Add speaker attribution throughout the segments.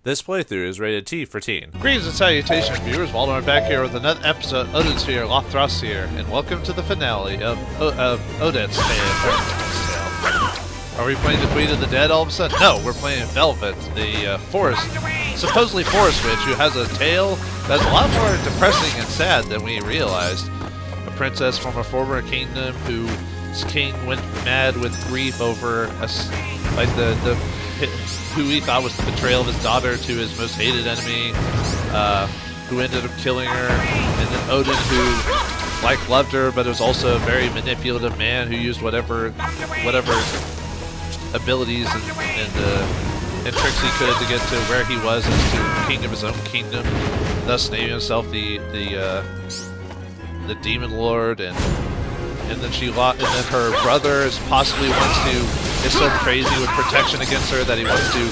Speaker 1: This playthrough is rated T for teen.
Speaker 2: Greetings and salutations, viewers. Vauldemare back here with another episode of Odin Sphere Leifthrasir, and welcome to the finale of Ōdin Sufia. Are we playing the Queen of the Dead all of a sudden? No, we're playing Velvet, the supposedly forest witch who has a tale that's a lot more depressing and sad than we realized. A princess from a former kingdom whose king went mad with grief over who he thought was the betrayal of his daughter to his most hated enemy, who ended up killing her, and then Odin, who loved her, but was also a very manipulative man who used whatever abilities and tricks he could to get to where he was as to king of his own kingdom, thus naming himself the Demon Lord, and then her brother is possibly is so crazy with protection against her that he wants to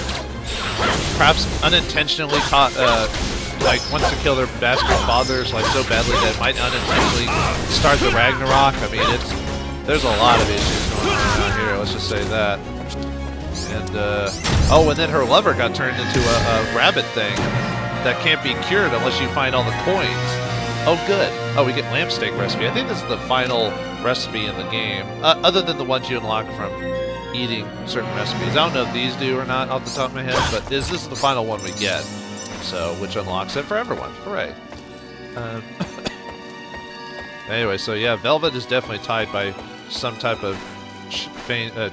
Speaker 2: perhaps unintentionally wants to kill their bastard fathers so badly that it might unintentionally start the Ragnarok. I mean, there's a lot of issues going on around here, let's just say that. And and then her lover got turned into a rabbit thing that can't be cured unless you find all the coins. Oh, good. Oh, we get lamb steak recipe. I think this is the final recipe in the game, other than the ones you unlock from eating certain recipes. I don't know if these do or not off the top of my head, but this is the final one we get, so which unlocks it for everyone. Hooray! Anyway, so yeah, Velvet is definitely tied by some type of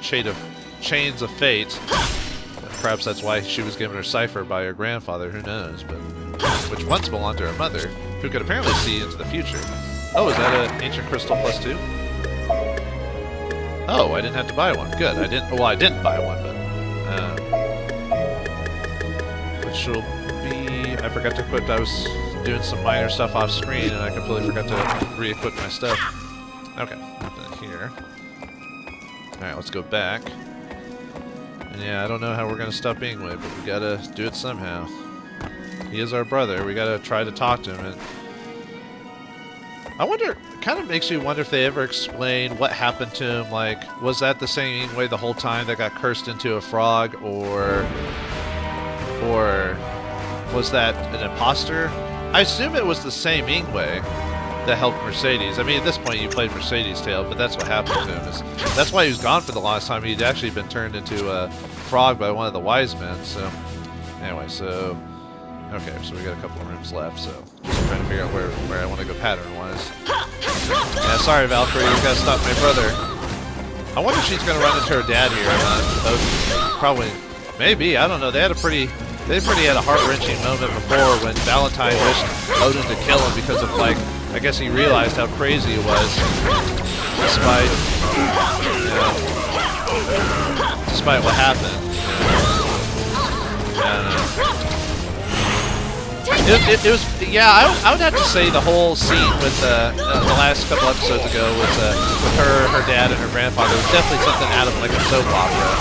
Speaker 2: chains of fate. Perhaps that's why she was given her cipher by her grandfather. Who knows? But which once belonged to her mother, who could apparently see into the future. Oh, is that an ancient crystal +2? Oh, I didn't have to buy one. Good. I didn't buy one, but which will be. I forgot to equip. I was doing some minor stuff off screen, and I completely forgot to re-equip my stuff. Okay, nothing here. All right, let's go back. And yeah, I don't know how we're gonna stop Ingways, but we gotta do it somehow. He is our brother. We gotta try to talk to him. And I wonder, it kind of makes me wonder if they ever explain what happened to him. Was that the same Ingways the whole time that got cursed into a frog, or was that an imposter? I assume it was the same Ingways that helped Mercedes. I mean, at this point you played Mercedes' tale, but that's what happened to him. That's why he was gone for the longest time. He'd actually been turned into a frog by one of the wise men. So, anyway, so... Okay, so we got a couple of rooms left, so just trying to figure out where I want to go pattern-wise. Yeah, sorry, Valkyrie, you gotta stop my brother. I wonder if she's gonna run into her dad here or not. Probably, maybe, I don't know. They had a pretty heart-wrenching moment before when Valentine wished Odin to kill him because of, I guess he realized how crazy he was, despite what happened. I don't know. It was, yeah, I would have to say the whole scene with the last couple episodes ago with her dad and her grandfather was definitely something out of a soap opera,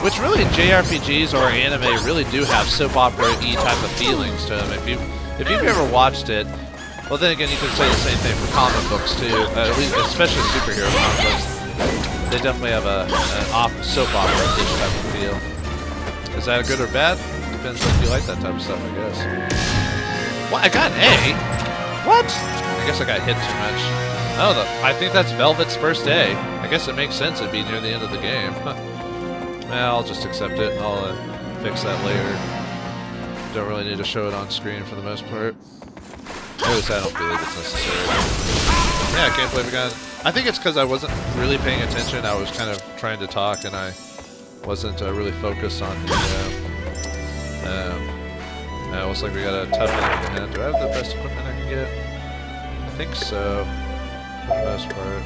Speaker 2: which really JRPGs or anime really do have soap opera-y type of feelings to them. If you've ever watched it, well then again you could say the same thing for comic books too, at least especially superhero comic books. They definitely have an soap opera-ish type of feel. Is that good or bad? Depends if you like that type of stuff, I guess. What? I got an A? What? I guess I got hit too much. Oh, I think that's Velvet's first A. I guess it makes sense it'd be near the end of the game. Well, I'll just accept it. I'll fix that later. Don't really need to show it on screen for the most part. At least I don't believe it's necessary. Yeah, I can't believe I got it. I think it's because I wasn't really paying attention. I was kind of trying to talk, and I wasn't really focused on the... looks like we got a tough enemy. Do I have the best equipment I can get? I think so, for the most part.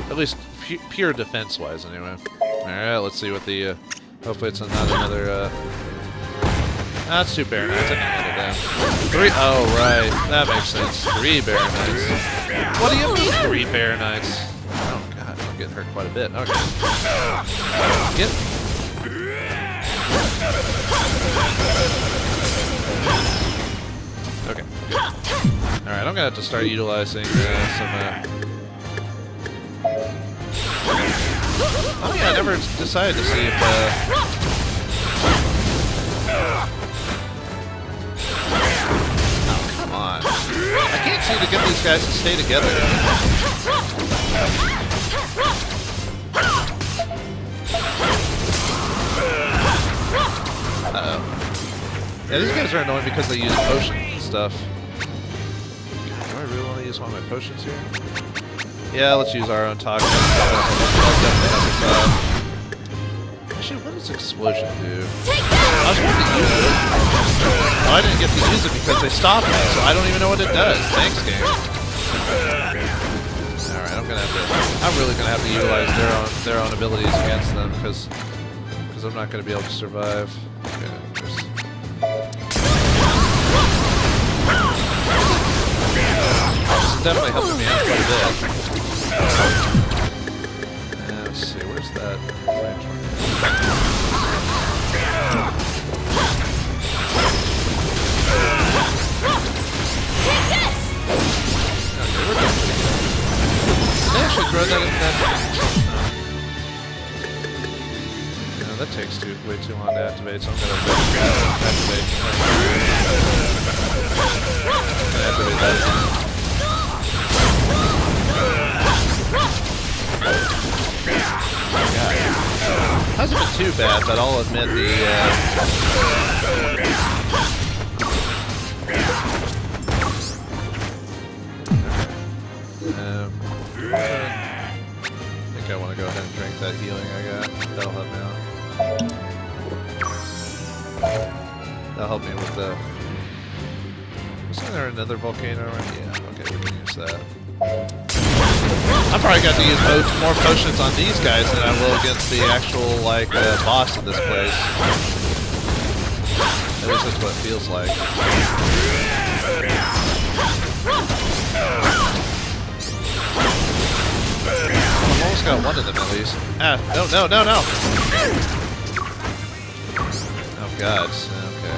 Speaker 2: At least pure defense-wise, anyway. Alright, let's see what the... hopefully it's not another... That's 2 Bear Knights. I can handle them. 3... Oh, right. That makes sense. 3 Bear Knights. What do you mean 3 Bear Knights? Oh, God. I'm getting hurt quite a bit. Okay. Get... Okay, good. Alright, I'm gonna have to start utilizing Oh yeah, I never decided to see if need to get these guys to stay together. Uh-oh. Yeah, these guys are annoying because they use potions and stuff. Do I really want to use one of my potions here? Yeah, let's use our own toxin. Actually, what does explosion do? I was wanting to use it. Oh, I didn't get to use it because they stopped me, so I don't even know what it does. Thanks, game. Alright, I'm really gonna have to utilize their own abilities against them because I'm not gonna be able to survive. Okay, this is definitely helping me out quite a bit. Let's see, where's that lantern? Okay, we're doing pretty good. They actually throw that in that. No, that takes way too long to activate, so I'm gonna activate. I'm gonna activate that again. God. Hasn't been too bad, but I'll admit the I think I want to go ahead and drink that healing I got. That'll help me out. That'll help me with the... Isn't there another volcano around? Yeah, okay, we can use that. I probably got to use more potions on these guys than I will against the actual, like, boss of this place. At least that's what it feels like. I've almost got one of them at least. Ah, no, no, no, no! Oh god, okay.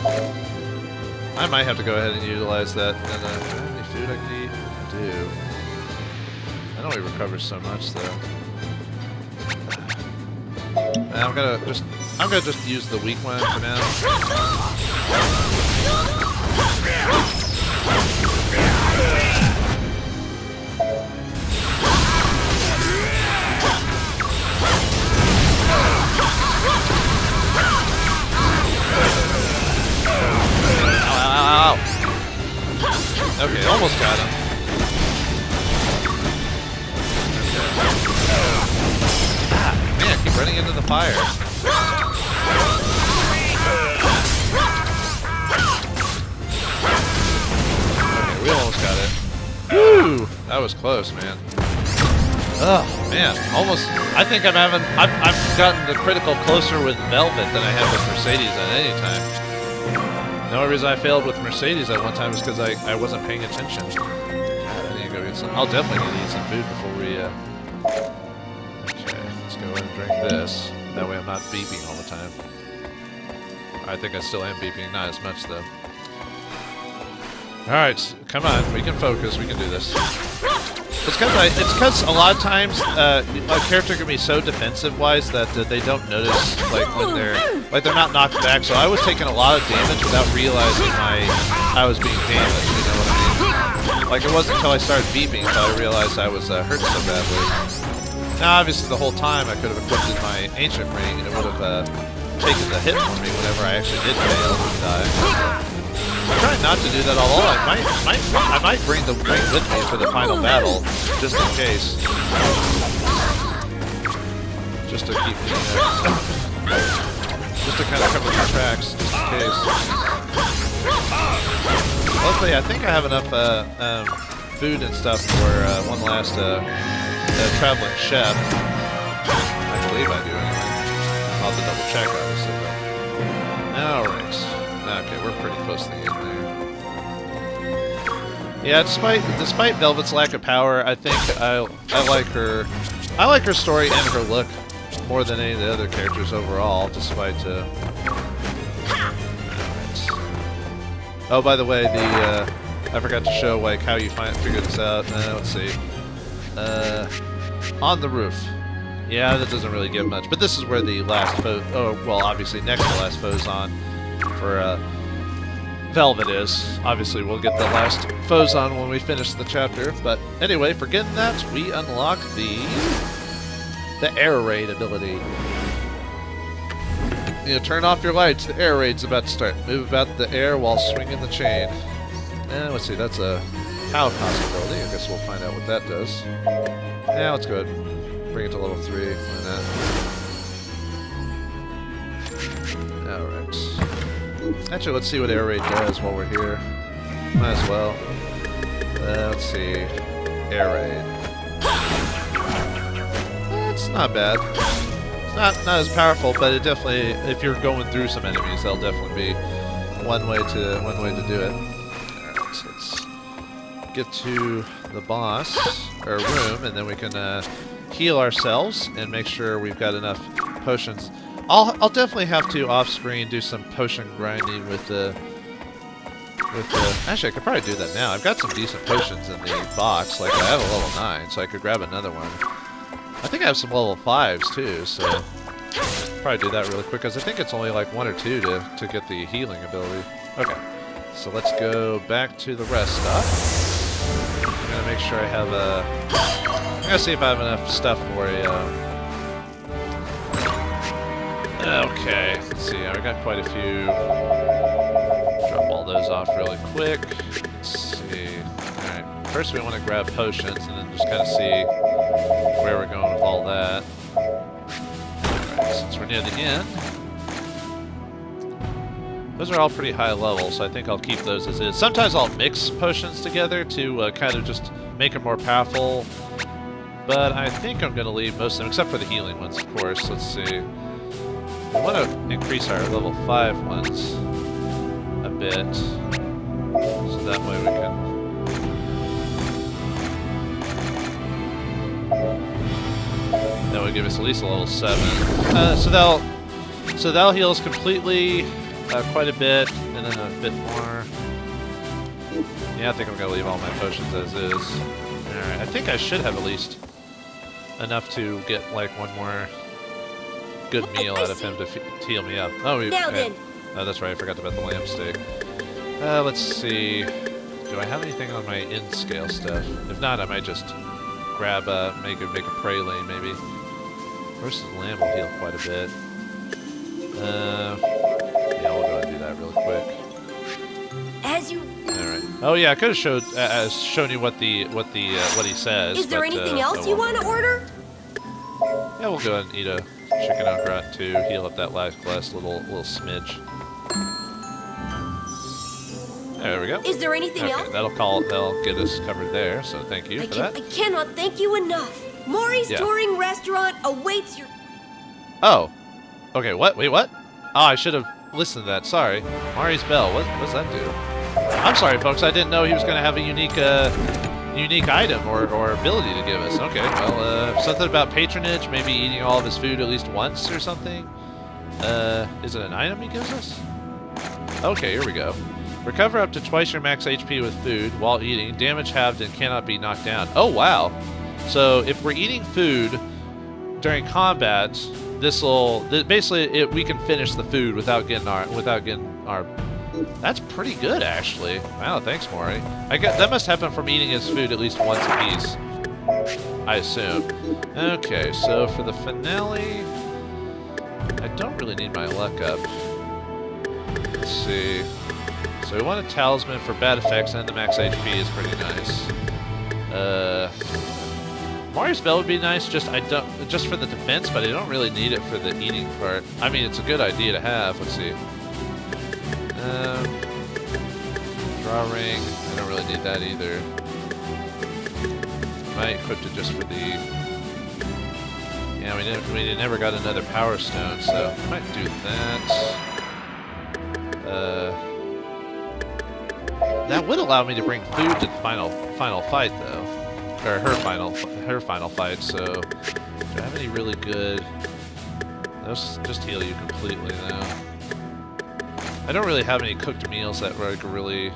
Speaker 2: I might have to go ahead and utilize that. And, do I have any food I can eat? I do. I know he recovers so much though. I'm gonna just use the weak one for now. Ow. Okay, almost got him. Man, I keep running into the fire. Okay, we almost got it. Woo! That was close, man. Oh man, almost. I think I've gotten the critical closer with Velvet than I have with Mercedes at any time. The only reason I failed with Mercedes at one time is because I wasn't paying attention. God, I need to go get some. I'll definitely need to eat some food before we. Okay, let's go ahead and drink this. That way I'm not beeping all the time. I think I still am beeping, not as much though. Alright, come on, we can focus, we can do this. It's because a lot of times a character can be so defensive-wise that they don't notice like when they're not knocked back. So I was taking a lot of damage without realizing I was being damaged. You know what I mean? Like it wasn't until I started beeping until I realized I was hurt so badly. Now, obviously, the whole time I could have equipped my ancient ring, and it would have taken the hit for me whenever I actually did fail and die. I'm trying not to do that all. I might bring the ring with me for the final battle, just in case. Just to keep me, just to kind of cover my tracks, just in case. Luckily, I think I have enough food and stuff for one last traveling chef. I believe I do anyway. I'll have to double check, obviously. Alright. Okay, we're pretty close to the end there. Yeah, despite Velvet's lack of power, I think I like her. I like her story and her look more than any of the other characters overall. Despite oh, by the way, I forgot to show like how you figure this out. Let's see. On the roof. Yeah, that doesn't really give much, but this is where the last foe. Oh, well, obviously next to last foe's on. For Velvet is. Obviously, we'll get the last foes on when we finish the chapter. But anyway, for getting that, we unlock the air raid ability. You know, turn off your lights. The air raid's about to start. Move about the air while swinging the chain. And let's see, that's a power possibility. I guess we'll find out what that does. Yeah, let's go ahead and bring it to level 3. Why not? Alright. Actually, let's see what air raid does while we're here. Might as well. Let's see. Air raid. It's not bad. It's not as powerful, but it definitely, if you're going through some enemies, that'll definitely be one way to do it. Alright, so let's get to the boss, or room, and then we can heal ourselves and make sure we've got enough potions. I'll definitely have to off-screen do some potion grinding with the actually I could probably do that now. I've got some decent potions in the box. Like I have a level 9, so I could grab another one. I think I have some level 5s too, so probably do that really quick because I think it's only like 1 or 2 to get the healing ability. Okay, so let's go back to the rest stop. I'm gonna make sure I have I'm gonna see if I have enough stuff for a. Okay, let's see. I got quite a few. Drop all those off really quick. Let's see. Alright, first we want to grab potions and then just kind of see where we're going with all that. Alright, since we're near the end. Those are all pretty high level, so I think I'll keep those as is. Sometimes I'll mix potions together to kind of just make them more powerful. But I think I'm going to leave most of them, except for the healing ones, of course. Let's see. I want to increase our level 5 ones a bit, so that way we can. That would give us at least a level 7. So that'll heal us completely, quite a bit, and then a bit more. Yeah, I think I'm gonna leave all my potions as is. All right, I think I should have at least enough to get like one more good meal out of him to heal me up. Oh, oh, that's right. I forgot about the lamb steak. Let's see. Do I have anything on my end scale stuff? If not, I might just grab make a praline maybe. Versus lamb will heal quite a bit. Yeah, we'll go ahead and do that real quick.
Speaker 3: As you.
Speaker 2: All right. Oh yeah, I could have shown you what he says.
Speaker 3: Is there anything else you want to order?
Speaker 2: Yeah, we'll go ahead and eat a chicken au gratin to heal up that last little smidge. There we go.
Speaker 3: Is there anything else?
Speaker 2: That'll get us covered there. So thank you for that.
Speaker 3: I cannot thank you enough. Maury's touring restaurant awaits your.
Speaker 2: Oh, okay. What? Wait, what? Oh, I should have listened to that. Sorry. Maury's bell. What does that do? I'm sorry, folks. I didn't know he was going to have a unique item or ability to give us. Okay, well, something about patronage, maybe eating all of his food at least once or something. Is it an item he gives us? Okay, here we go. Recover up to twice your max HP with food while eating. Damage halved and cannot be knocked down. Oh, wow. So if we're eating food during combat, basically we can finish the food without getting our. That's pretty good, actually. Wow, thanks, Maury. That must happen from eating his food at least once a piece, I assume. Okay, so for the finale, I don't really need my luck up. Let's see. So we want a talisman for bad effects, and the max HP is pretty nice. Maury's bell would be nice, just for the defense, but I don't really need it for the eating part. I mean, it's a good idea to have. Let's see. Draw ring. I don't really need that either. Might equip it just for the. Yeah, we never got another power stone, so I might do that. That would allow me to bring food to the final fight, though, or her final fight. So, do I have any really good? Those just heal you completely, though. I don't really have any cooked meals that I could really.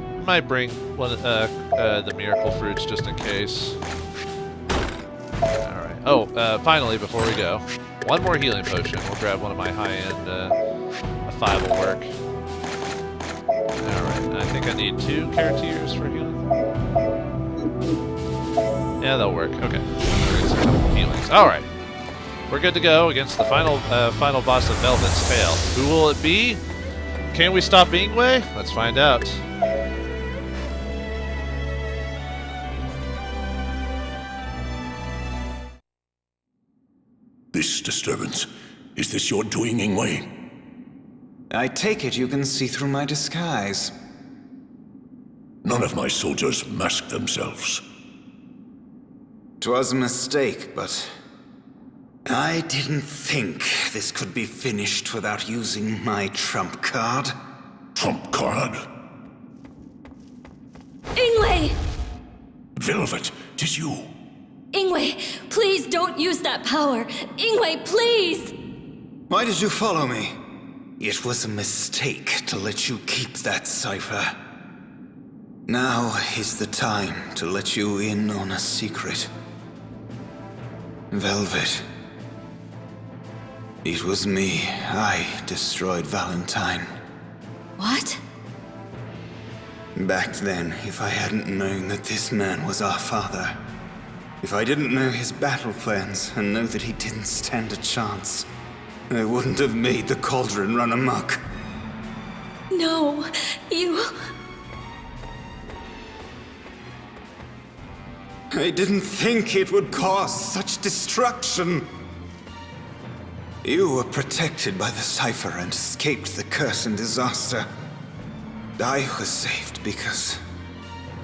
Speaker 2: I might bring one the miracle fruits just in case. All right. Oh, finally, before we go, One more healing potion. We'll grab one of my high-end. A 5 will work. Alright, I think I need 2 Caratiers for healing. Yeah, that'll work. Okay. Healings. Alright. We're good to go against the final boss of Velvet's Tail. Who will it be? Can we stop Ingway? Let's find out.
Speaker 4: This disturbance, is this your doing, Ingway?
Speaker 5: I take it you can see through my disguise.
Speaker 4: None of my soldiers masked themselves.
Speaker 5: 'Twas a mistake, but I didn't think this could be finished without using my trump card.
Speaker 4: Trump card?
Speaker 3: Ingway!
Speaker 4: Velvet, 'tis you.
Speaker 3: Ingway, please don't use that power. Ingway, please!
Speaker 5: Why did you follow me? It was a mistake to let you keep that cipher. Now is the time to let you in on a secret. Velvet. It was me. I destroyed Valentine.
Speaker 3: What?
Speaker 5: Back then, if I hadn't known that this man was our father, if I didn't know his battle plans and know that he didn't stand a chance, I wouldn't have made the cauldron run amok.
Speaker 3: No, you...
Speaker 5: I didn't think it would cause such destruction. You were protected by the cipher and escaped the curse and disaster. I was saved because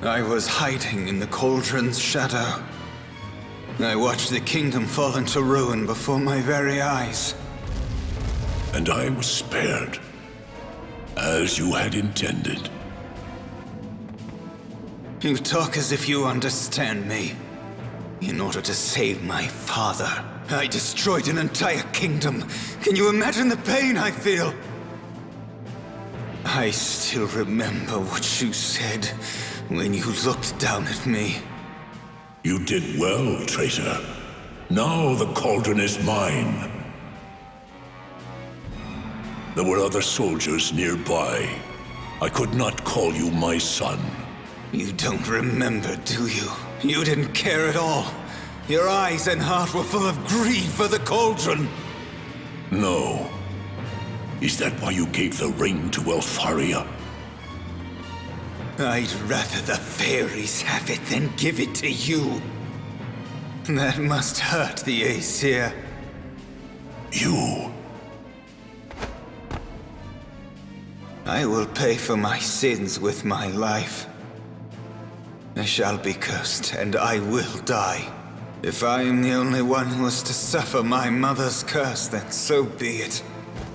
Speaker 5: I was hiding in the cauldron's shadow. I watched the kingdom fall into ruin before my very eyes.
Speaker 4: And I was spared, as you had intended.
Speaker 5: You talk as if you understand me. In order to save my father, I destroyed an entire kingdom. Can you imagine the pain I feel? I still remember what you said when you looked down at me.
Speaker 4: You did well, traitor. Now the cauldron is mine. There were other soldiers nearby. I could not call you my son.
Speaker 5: You don't remember, do you? You didn't care at all. Your eyes and heart were full of greed for the cauldron.
Speaker 4: No. Is that why you gave the ring to Elfaria?
Speaker 5: I'd rather the fairies have it than give it to you. That must hurt the Aesir.
Speaker 4: You...
Speaker 5: I will pay for my sins with my life. I shall be cursed, and I will die. If I am the only one who is to suffer my mother's curse, then so be it.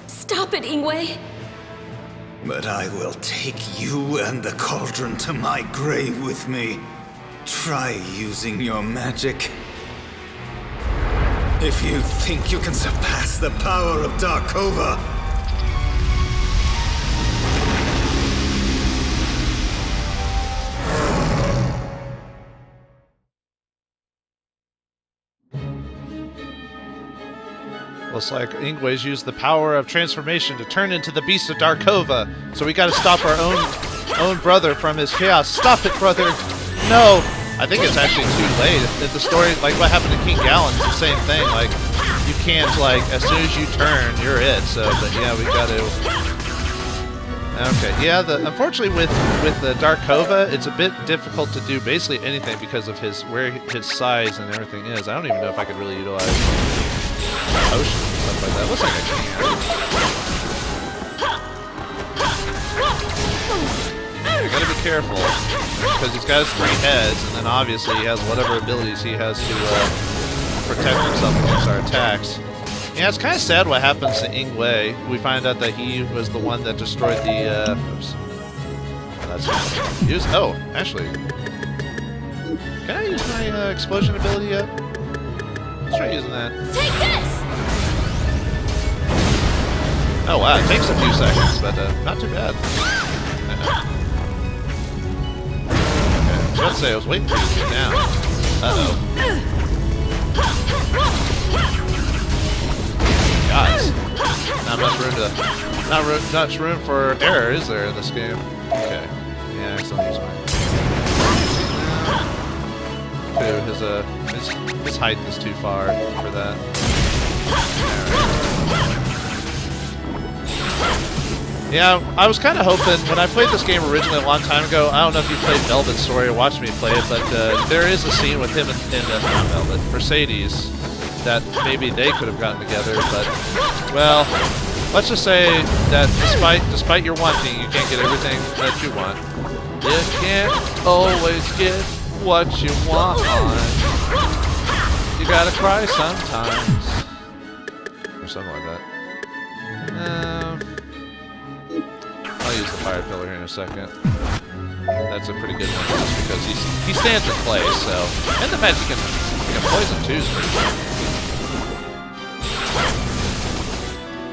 Speaker 3: Stop it, Ingway!
Speaker 5: But I will take you and the cauldron to my grave with me. Try using your magic. If you think you can surpass the power of Darkova...
Speaker 2: Looks like Ingways used the power of transformation to turn into the beast of Darkova. So we gotta stop our own brother from his chaos. Stop it, brother! No! I think it's actually too late. If the story, like what happened to King Gallon, it's the same thing. Like, you can't, like, as soon as you turn, you're it. So, but yeah, we gotta... Okay, yeah, unfortunately with the Darkova, it's a bit difficult to do basically anything because of where his size and everything is. I don't even know if I could really utilize potions and stuff like that. Looks like I can. You gotta be careful because he's got his 3 heads, and then obviously he has whatever abilities he has to protect himself against our attacks. Yeah, it's kind of sad what happens to Ingway. We find out that he was the one that destroyed the. Oops. That's oh, actually, can I use my explosion ability yet? Let's try using that.
Speaker 3: Take this!
Speaker 2: Oh wow, it takes a few seconds, but not too bad. Okay, I was about to say I was waiting for you to get down. Uh-oh. not much room for error, is there, in this game? Okay. Yeah, I accidentally used mine. His height is too far for that. Yeah, I was kind of hoping, when I played this game originally a long time ago, I don't know if you played Velvet's story or watched me play it, but there is a scene with him and not Velvet, Mercedes, that maybe they could have gotten together, but, well, let's just say that despite your wanting, you can't get everything that you want. You can't always get what you want. You gotta cry sometimes. Or something like that. I'll use the fire pillar here in a second. That's a pretty good one just because he stands in place, so. And the fact he can poison too is pretty good.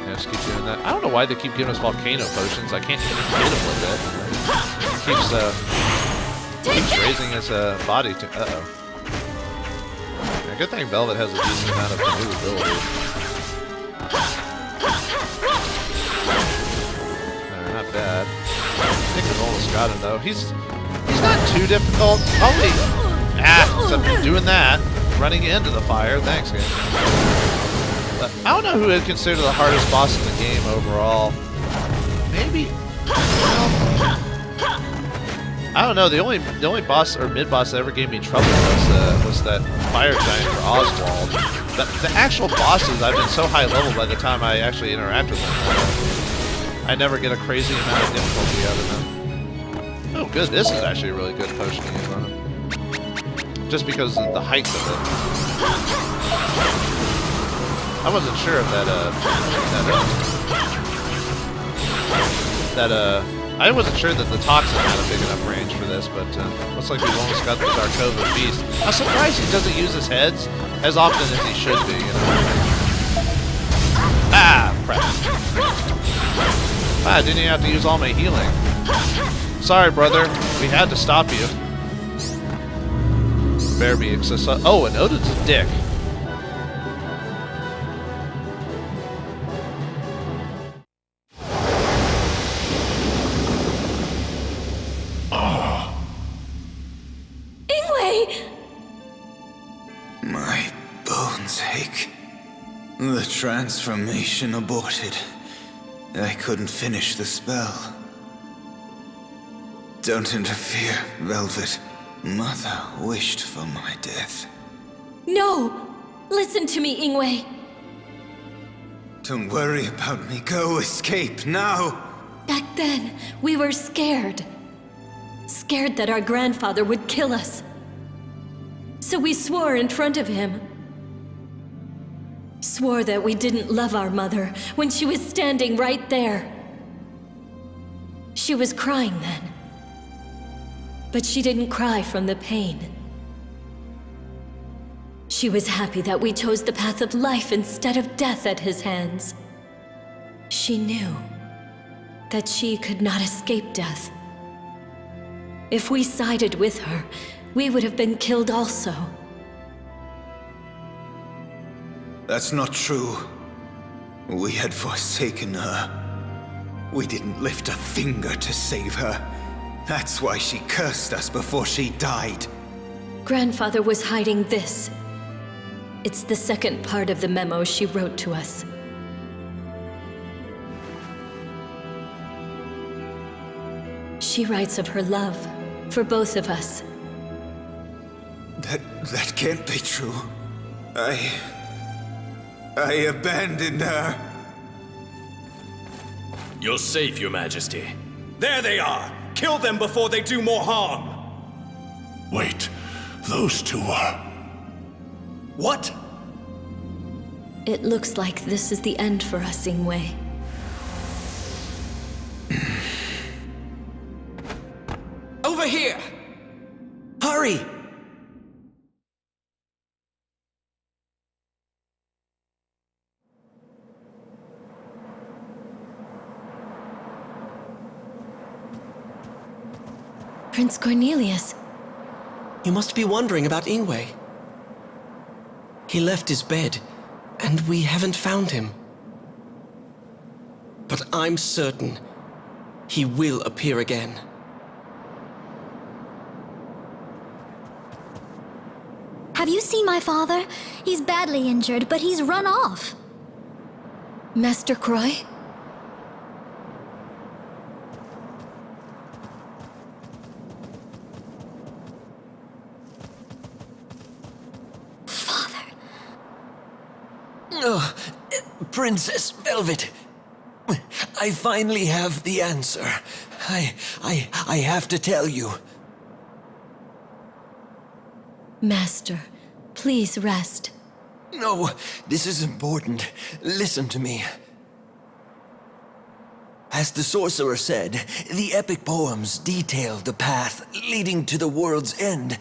Speaker 2: Yeah, just keep doing that. I don't know why they keep giving us volcano potions. I can't even hit him with it. Keeps raising his body to. Uh-oh. Yeah, good thing Velvet has a decent amount of maneuverability. Not bad. I think I've almost got him though. He's not too difficult. Except doing that, running into the fire. Thanks, game. But I don't know who I'd consider the hardest boss in the game overall. Maybe. I don't know. The only boss or mid boss that ever gave me trouble was that fire giant for Oswald. The actual bosses, I've been so high level by the time I actually interact with them. I never get a crazy amount of difficulty out of them. Oh, good. This is actually a really good potion to use on him. Just because of the height of it. I wasn't sure if I wasn't sure that the toxin had a big enough range for this, but looks like we've almost got the Darkova Beast. I'm surprised he doesn't use his heads as often as he should be, you know. Crap. I didn't even have to use all my healing. Sorry, brother. We had to stop you. Bear be accessible. Oh, and Odin's a dick.
Speaker 3: Ingway!
Speaker 5: My bones ache. The transformation aborted. I couldn't finish the spell. Don't interfere, Velvet. Mother wished for my death.
Speaker 3: No! Listen to me, Ingway.
Speaker 5: Don't worry about me. Go, escape, now!
Speaker 3: Back then, we were scared. Scared that our grandfather would kill us. So we swore in front of him. Swore that we didn't love our mother when she was standing right there. She was crying then. But she didn't cry from the pain. She was happy that we chose the path of life instead of death at his hands. She knew that she could not escape death. If we sided with her, we would have been killed also.
Speaker 5: That's not true. We had forsaken her. We didn't lift a finger to save her. That's why she cursed us before she died.
Speaker 3: Grandfather was hiding this. It's the second part of the memo she wrote to us. She writes of her love for both of us.
Speaker 5: That can't be true. I abandoned her.
Speaker 6: You're safe, Your Majesty. There they are! Kill them before they do more harm!
Speaker 4: Wait, those two are...
Speaker 6: What?
Speaker 3: It looks like this is the end for us, Ingway.
Speaker 6: Over here! Hurry!
Speaker 3: Prince Cornelius.
Speaker 7: You must be wondering about Ingway. He left his bed, and we haven't found him. But I'm certain he will appear again.
Speaker 8: Have you seen my father? He's badly injured, but he's run off.
Speaker 3: Master Croy?
Speaker 8: Father.
Speaker 9: Oh, Princess Velvet. I finally have the answer. I have to tell you.
Speaker 3: Master, please rest.
Speaker 9: No, this is important. Listen to me. As the sorcerer said, the epic poems detail the path leading to the world's end.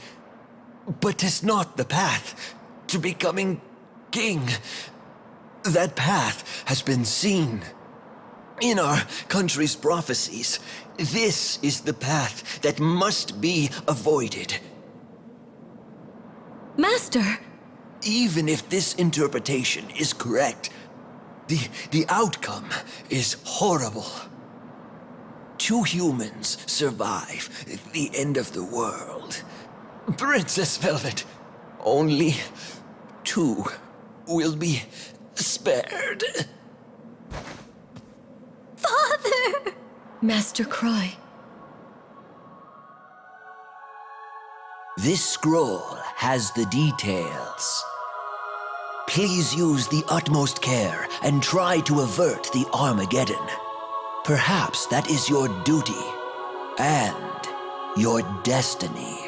Speaker 9: But 'tis not the path to becoming king. That path has been seen. In our country's prophecies, this is the path that must be avoided.
Speaker 3: Master!
Speaker 9: Even if this interpretation is correct, the outcome is horrible. 2 humans survive the end of the world. Princess Velvet, only 2 will be spared.
Speaker 8: Father!
Speaker 3: Master Croy.
Speaker 9: This scroll has the details. Please use the utmost care and try to avert the Armageddon. Perhaps that is your duty and your destiny.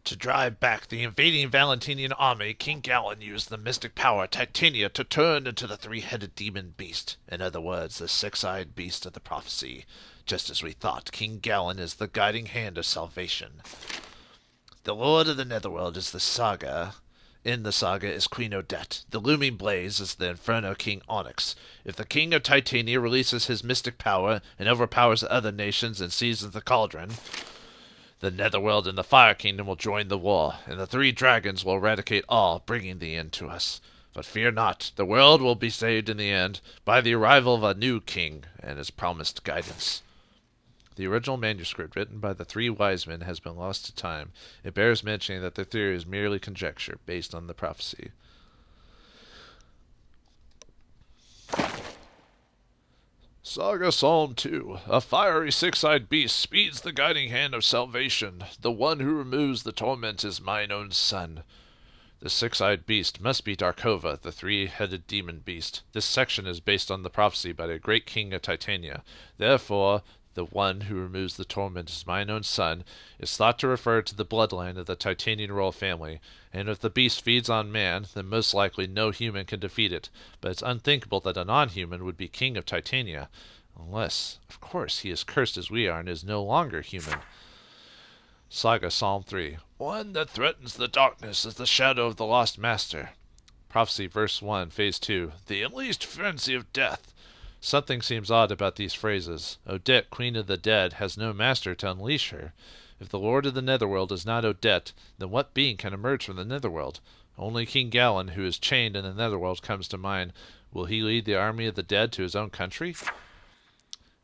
Speaker 2: To drive back the invading Valentinian army, King Gallen used the mystic power Titania to turn into the 3-headed demon beast. In other words, the 6-eyed beast of the prophecy. Just as we thought, King Gallen is the guiding hand of salvation. The Lord of the Netherworld is the saga. In the saga is Queen Odette. The looming blaze is the Inferno King Onyx. If the King of Titania releases his mystic power and overpowers the other nations and seizes the cauldron, the Netherworld and the Fire Kingdom will join the war, and the 3 dragons will eradicate all, bringing the end to us. But fear not, the world will be saved in the end by the arrival of a new king and his promised guidance. The original manuscript written by the 3 wise men has been lost to time. It bears mentioning that the theory is merely conjecture based on the prophecy. Saga Psalm 2. A fiery 6-eyed beast speeds the guiding hand of salvation. The one who removes the torment is mine own son. The 6-eyed beast must be Darkova, the 3-headed demon beast. This section is based on the prophecy by the great king of Titania. Therefore, the one who removes the torment is mine own son is thought to refer to the bloodline of the Titanian royal family, and if the beast feeds on man, then most likely no human can defeat it, but it's unthinkable that a non-human would be king of Titania, unless, of course, he is cursed as we are and is no longer human. Saga Psalm 3. One that threatens the darkness is the shadow of the lost master. Prophecy verse 1, phase 2. The unleashed frenzy of death. Something seems odd about these phrases. Odette, Queen of the Dead, has no master to unleash her. If the Lord of the Netherworld is not Odette, then what being can emerge from the Netherworld? Only King Gallen, who is chained in the Netherworld, comes to mind. Will he lead the army of the dead to his own country?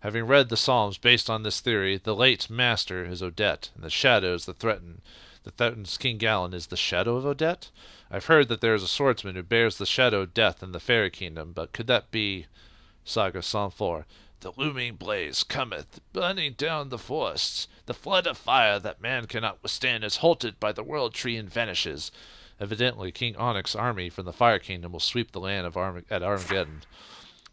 Speaker 2: Having read the Psalms based on this theory, the late master is Odette, and the shadow is the threatens King Gallen is the shadow of Odette? I've heard that there is a swordsman who bears the shadow of death in the fairy kingdom, but could that be... Saga Psalm 4. The looming blaze cometh, burning down the forests. The flood of fire that man cannot withstand is halted by the world tree and vanishes. Evidently, King Onyx's army from the Fire Kingdom will sweep the land of at Armageddon.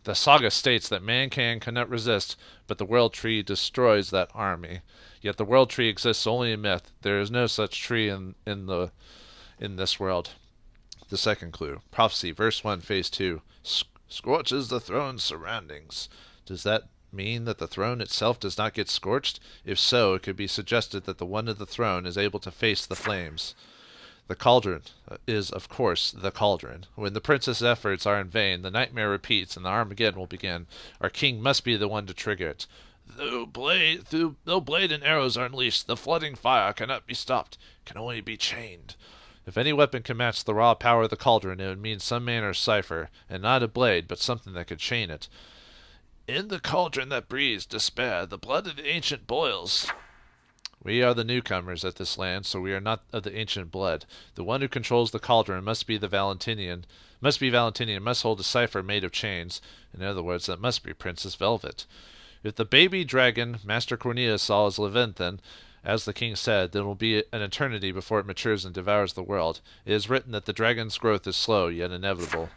Speaker 2: The saga states that mankind cannot resist, but the world tree destroys that army. Yet the world tree exists only in myth. There is no such tree in this world. The second clue. Prophecy, verse 1, phase 2. Scorches the throne's surroundings. Does that mean that the throne itself does not get scorched? If so, it could be suggested that the one of the throne is able to face the flames. The cauldron is, of course, the cauldron. When the princess's efforts are in vain, the nightmare repeats and the Armageddon will begin. Our king must be the one to trigger it. Though blade and arrows are unleashed, the flooding fire cannot be stopped, can only be chained. If any weapon can match the raw power of the cauldron, it would mean some manner of cipher, and not a blade, but something that could chain it. In the cauldron that breathes despair, the blood of the ancient boils. We are the newcomers at this land, so we are not of the ancient blood. The one who controls the cauldron must be Valentinian, must hold a cipher made of chains. In other words, that must be Princess Velvet. If the baby dragon, Master Cornelius, saw as Leviathan, as the king said, then will be an eternity before it matures and devours the world. It is written that the dragon's growth is slow, yet inevitable.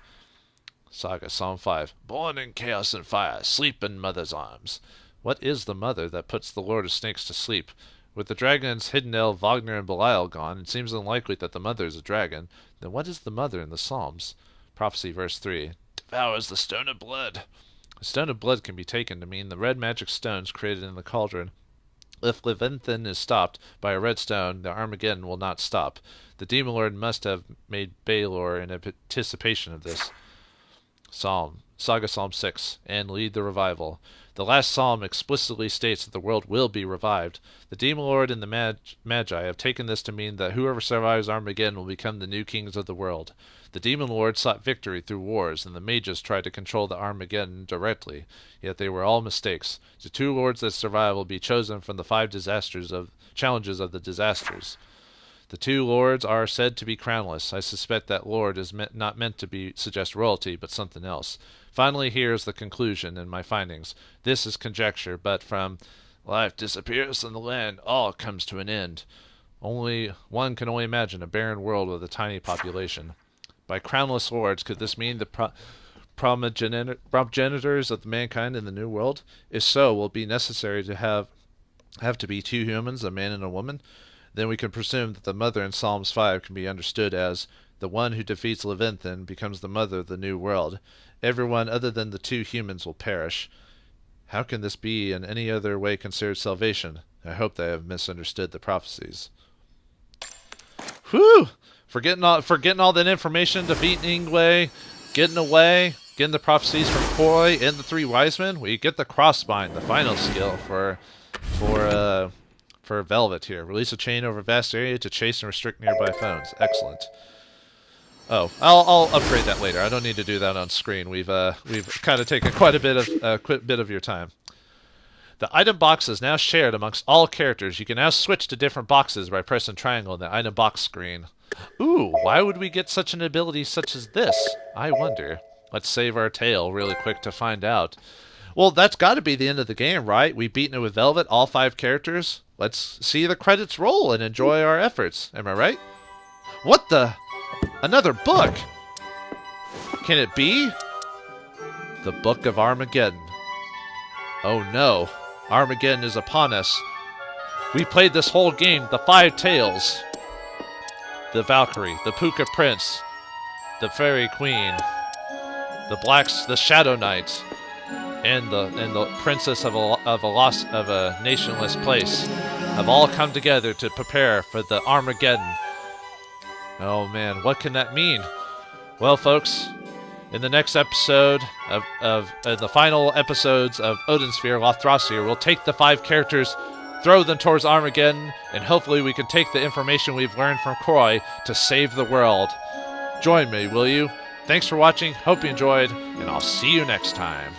Speaker 2: Saga, Psalm 5. Born in chaos and fire, sleep in mother's arms. What is the mother that puts the Lord of Snakes to sleep? With the dragon's hidden elf Wagner and Belial gone, it seems unlikely that the mother is a dragon. Then what is the mother in the Psalms? Prophecy, verse 3. Devours the stone of blood. The stone of blood can be taken to mean the red magic stones created in the cauldron. If Leviathan is stopped by a red stone, the Armageddon will not stop. The Demon Lord must have made Balor in anticipation of this. Saga Psalm 6, and lead the revival. The last psalm explicitly states that the world will be revived. The Demon Lord and the Magi have taken this to mean that whoever survives Armageddon will become the new kings of the world. The Demon Lord sought victory through wars, and the mages tried to control the Armageddon directly, yet they were all mistakes. The two lords that survive will be chosen from the 5 challenges of the disasters. The two lords are said to be crownless. I suspect that lord is not meant to suggest royalty, but something else. Finally, here is the conclusion in my findings. This is conjecture, but from life disappears and the land, all comes to an end. One can only imagine a barren world with a tiny population. By crownless lords, could this mean the progenitors of mankind in the new world? If so, will it be necessary to have to be 2 humans, a man and a woman? Then we can presume that the mother in Psalms 5 can be understood as the one who defeats Leviathan becomes the mother of the new world. Everyone other than the 2 humans will perish. How can this be in any other way considered salvation? I hope they have misunderstood the prophecies. Whew! Forgetting all that information, defeating Ingwe, getting away, getting the prophecies from Koi and the 3 wise men. We get the crossbind, the final skill for Velvet here. Release a chain over a vast area to chase and restrict nearby foes. Excellent. Oh, I'll upgrade that later. I don't need to do that on screen. We've kind of taken quite a bit of your time. The item box is now shared amongst all characters. You can now switch to different boxes by pressing triangle in the item box screen. Ooh, why would we get such an ability such as this? I wonder. Let's save our tale really quick to find out. Well, that's got to be the end of the game, right? We've beaten it with Velvet, all 5 characters. Let's see the credits roll and enjoy our efforts. Am I right? What the? Another book? Can it be? The Book of Armageddon. Oh no. Armageddon is upon us. We played this whole game, the 5 tales. The Valkyrie, the Puka Prince, the Fairy Queen, the Shadow Knight, and the Princess of a nationless place have all come together to prepare for the Armageddon. Oh man, what can that mean? Well, folks, in the next episode of the final episodes of Odin Sphere Leifthrasir, we'll take the 5 characters, throw them towards Armageddon, and hopefully we can take the information we've learned from Croy to save the world. Join me, will you? Thanks for watching, hope you enjoyed, and I'll see you next time.